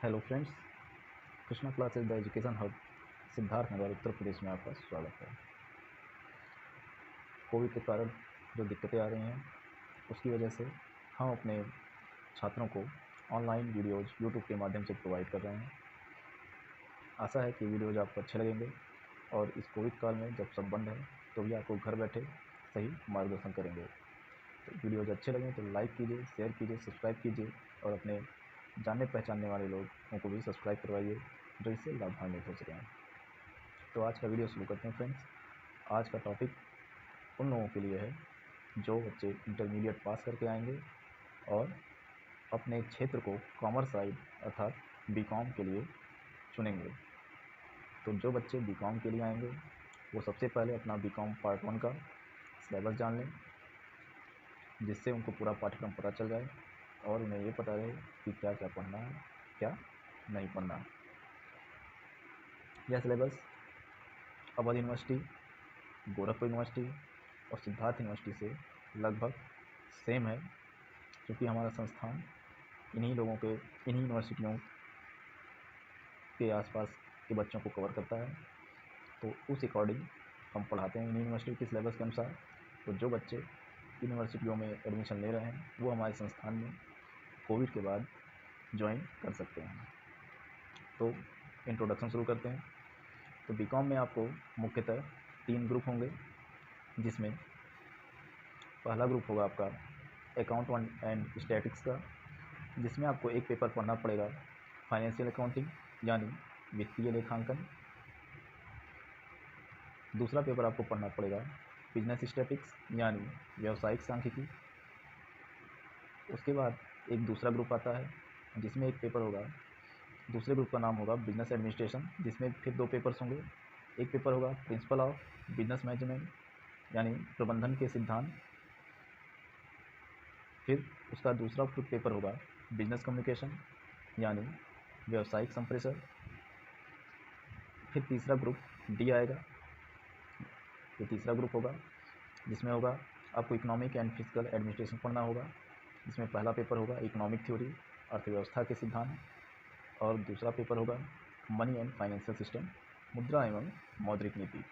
Hello friends, Krishna classes the education hub Siddharth Nagar Uttar Pradesh में आपका स्वागत है। कोविड के कारण जो दिक्कतें आ रही हैं उसकी वजह से हम अपने छात्रों को ऑनलाइन वीडियोज़ यूट्यूब के माध्यम से प्रोवाइड कर रहे हैं। आशा है कि वीडियोज़ आपको अच्छे लगेंगे और इस कोविड काल में जब सब बंद है तो भी आपको घर बैठे सही मार्गदर्शन करेंगे। तो वीडियोज़ अच्छे लगें तो लाइक कीजिए, शेयर कीजिए, सब्सक्राइब कीजिए और अपने जानने पहचानने वाले लोगों को भी सब्सक्राइब करवाइए जो इससे लाभान्वित हो सकें। तो आज का वीडियो शुरू करते हैं फ्रेंड्स। आज का टॉपिक उन लोगों के लिए है जो बच्चे इंटरमीडिएट पास करके आएंगे और अपने क्षेत्र को कॉमर्स साइड अर्थात बीकॉम के लिए चुनेंगे। तो जो बच्चे बीकॉम के लिए आएंगे वो सबसे पहले अपना बीकॉम पार्ट 1 का सिलेबस जान लें, जिससे उनको पूरा पाठ्यक्रम पता चल जाए और उन्हें ये पता रहे कि क्या क्या पढ़ना है, क्या नहीं पढ़ना है। यह syllabus Awadh university, Gorakhpur university और सिद्धार्थ यूनिवर्सिटी से लगभग सेम है, क्योंकि हमारा संस्थान इन्हीं यूनिवर्सिटियों के आसपास के बच्चों को कवर करता है। तो उस अकॉर्डिंग हम पढ़ाते हैं इन्हीं यूनिवर्सिटी के सिलेबस के अनुसार। तो जो बच्चे यूनिवर्सिटियों में एडमिशन ले रहे हैं वो हमारे संस्थान में कोविड के बाद ज्वाइन कर सकते हैं। तो इंट्रोडक्शन शुरू करते हैं। तो बीकॉम में आपको मुख्यतः 3 ग्रुप होंगे, जिसमें पहला ग्रुप होगा आपका अकाउंट एंड स्टैटिक्स का, जिसमें आपको एक पेपर पढ़ना पड़ेगा फाइनेंशियल अकाउंटिंग यानी वित्तीय लेखांकन। दूसरा पेपर आपको पढ़ना पड़ेगा बिजनेस स्टैटिक्स यानी व्यावसायिक सांख्यिकी। उसके बाद एक दूसरा ग्रुप आता है जिसमें एक पेपर होगा, दूसरे ग्रुप का नाम होगा बिजनेस एडमिनिस्ट्रेशन, जिसमें फिर 2 पेपर्स होंगे। एक पेपर होगा प्रिंसिपल ऑफ बिजनेस मैनेजमेंट यानी प्रबंधन के सिद्धांत। फिर उसका दूसरा पेपर होगा बिजनेस कम्युनिकेशन यानी व्यावसायिक संप्रेषण। फिर तीसरा ग्रुप डी आएगा। ये तीसरा ग्रुप होगा जिसमें होगा आपको इकोनॉमिक एंड फिजिकल एडमिनिस्ट्रेशन पढ़ना होगा, जिसमें पहला पेपर होगा इकोनॉमिक थ्योरी अर्थव्यवस्था के सिद्धांत और दूसरा पेपर होगा मनी एंड फाइनेंशियल सिस्टम मुद्रा एवं मौद्रिक नीति।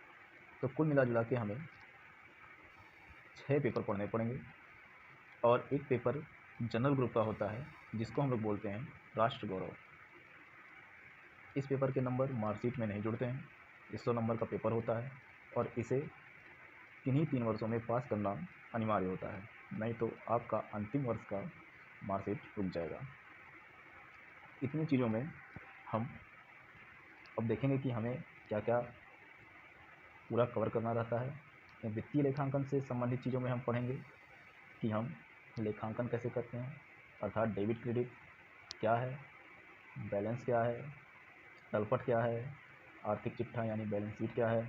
तो कुल मिला जुला के हमें 6 पेपर पढ़ने पड़ेंगे और एक पेपर जनरल ग्रुप का होता है जिसको हम लोग बोलते हैं राष्ट्र गौरव। इस पेपर के नंबर मार्कशीट में नहीं जुड़ते हैं, 100 नंबर का पेपर होता है और इसे किन्हीं 3 वर्षों में पास करना अनिवार्य होता है, नहीं तो आपका अंतिम वर्ष का मार्कशीट रुक जाएगा। इतनी चीज़ों में हम अब देखेंगे कि हमें क्या क्या पूरा कवर करना रहता है। वित्तीय लेखांकन से संबंधित चीज़ों में हम पढ़ेंगे कि हम लेखांकन कैसे करते हैं, अर्थात डेबिट क्रेडिट क्या है, बैलेंस क्या है, तलपट क्या है, आर्थिक चिट्ठा यानी बैलेंस शीट क्या है,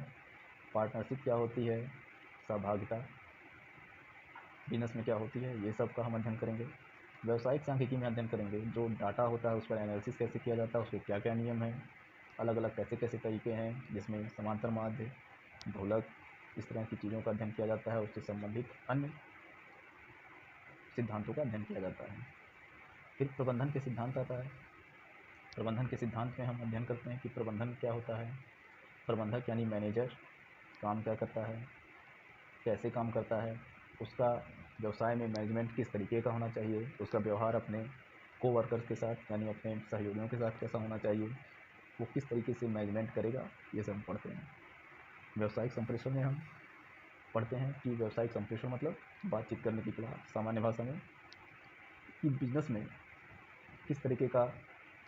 पार्टनरशिप क्या होती है, सहभागिता बिजनेस में क्या होती है, ये सब का हम अध्ययन करेंगे। व्यावसायिक सांख्यिकी में अध्ययन करेंगे, जो डाटा होता है उस पर एनालिसिस कैसे किया जाता है, उसके क्या क्या नियम हैं, अलग अलग कैसे कैसे तरीके हैं, जिसमें समांतर माध्य, ढोलक, इस तरह की चीज़ों का अध्ययन किया जाता है। उससे संबंधित अन्य सिद्धांतों का अध्ययन किया जाता है। फिर प्रबंधन के सिद्धांत आता है। प्रबंधन के सिद्धांत में हम अध्ययन करते हैं कि प्रबंधन क्या होता है, प्रबंधक यानी मैनेजर काम क्या करता है, कैसे काम करता है, उसका व्यवसाय में मैनेजमेंट किस तरीके का होना चाहिए, उसका व्यवहार अपने कोवर्कर्स के साथ यानी अपने सहयोगियों के साथ कैसा होना चाहिए, वो किस तरीके से मैनेजमेंट करेगा, ये सब हम पढ़ते हैं। व्यावसायिक संप्रेषण में हम पढ़ते हैं कि व्यावसायिक संप्रेषण मतलब बातचीत करने की कला, सामान्य भाषा में, कि बिजनेस में किस तरीके का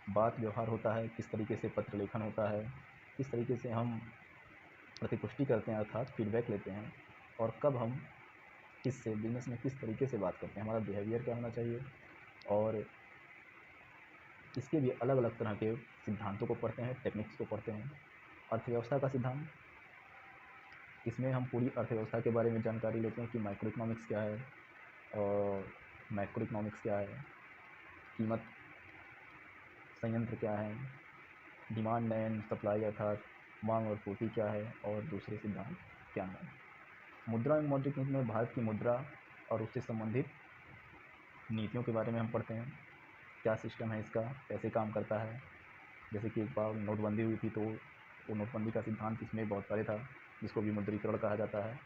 बात व्यवहार होता है, किस तरीके से पत्र लेखन होता है, किस तरीके से हम प्रतिपुष्टि करते हैं अर्थात फीडबैक लेते हैं, और कब हम किससे बिजनेस में किस तरीके से बात करते हैं, हमारा बिहेवियर क्या होना चाहिए। और इसके भी अलग अलग तरह के सिद्धांतों को पढ़ते हैं, टेक्निक्स को पढ़ते हैं। अर्थव्यवस्था का सिद्धांत, इसमें हम पूरी अर्थव्यवस्था के बारे में जानकारी लेते हैं कि माइक्रो इकोनॉमिक्स क्या है और मैक्रो इकोनॉमिक्स क्या है, कीमत संयंत्र क्या है, डिमांड एंड सप्लाई अर्थात मांग और पूर्ति क्या है, और दूसरे सिद्धांत क्या हैं। मुद्रा एवं मौद्रिक नीति में भारत की मुद्रा और उससे संबंधित नीतियों के बारे में हम पढ़ते हैं। क्या सिस्टम है इसका, कैसे काम करता है। जैसे कि एक बार नोटबंदी हुई थी, तो वो नोटबंदी का सिद्धांत इसमें बहुत सारे था, जिसको विमुद्रीकरण कहा जाता है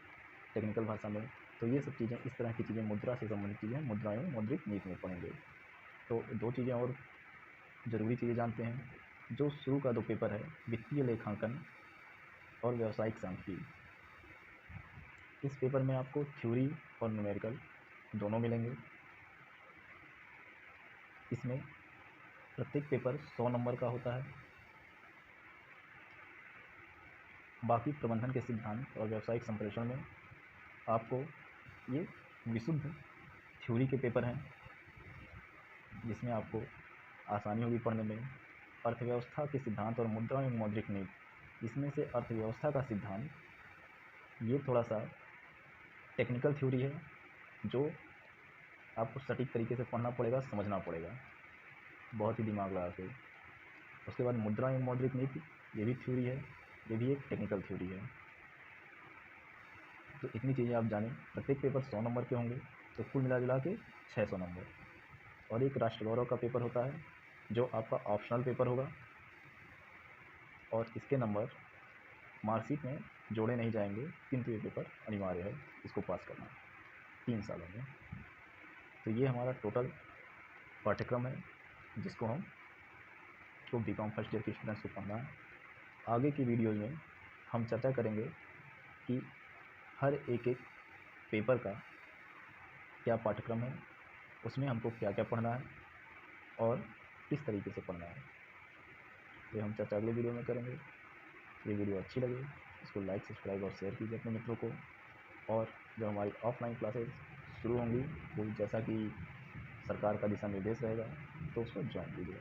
टेक्निकल भाषा में। तो ये सब चीज़ें, इस तरह की चीज़ें मुद्रा से संबंधित चीज़ें मुद्रा एवं मौद्रिक नीति में पढ़ेंगे। तो 2 चीज़ें और ज़रूरी चीज़ें जानते हैं। जो शुरू का 2 पेपर है, वित्तीय लेखांकन और व्यावसायिक सांख्यिकी। इस पेपर में आपको थ्योरी और न्यूमेरिकल दोनों मिलेंगे। इसमें प्रत्येक पेपर 100 नंबर का होता है। बाकी प्रबंधन के सिद्धांत और व्यावसायिक संप्रेषण में आपको ये विशुद्ध थ्योरी के पेपर हैं, जिसमें आपको आसानी होगी पढ़ने में। अर्थव्यवस्था के सिद्धांत और मुद्रा एवं मौद्रिक नीति, इसमें से अर्थव्यवस्था का सिद्धांत ये थोड़ा सा टेक्निकल थ्योरी है, जो आपको सटीक तरीके से पढ़ना पड़ेगा, समझना पड़ेगा, बहुत ही दिमाग लगा के। उसके बाद मुद्रा एवं मौद्रिक नीति, ये भी थ्योरी है, ये भी एक टेक्निकल थ्योरी है। तो इतनी चीज़ें आप जानें। प्रत्येक पेपर 100 नंबर के होंगे, तो कुल मिला जुला के 600 नंबर। और एक राष्ट्र गौरव का पेपर होता है, जो आपका ऑप्शनल पेपर होगा, और इसके नंबर मार्कशीट में जोड़े नहीं जाएंगे, किंतु ये पेपर अनिवार्य है इसको पास करना 3 सालों में। तो ये हमारा टोटल पाठ्यक्रम है, जिसको हम तो बीकॉम फर्स्ट ईयर के स्टूडेंट्स को पढ़ना है। आगे की वीडियोज़ में हम चर्चा करेंगे कि हर एक पेपर का क्या पाठ्यक्रम है, उसमें हमको क्या क्या पढ़ना है और किस तरीके से पढ़ना है। ये हम चर्चा अगले वीडियो में करेंगे। ये वीडियो अच्छी लगे इसको लाइक, सब्सक्राइब और शेयर कीजिए अपने मित्रों को। और जब हमारी ऑफलाइन क्लासेस शुरू होंगी, तो जैसा कि सरकार का दिशा निर्देश रहेगा, तो उसको ज्वाइन कीजिए।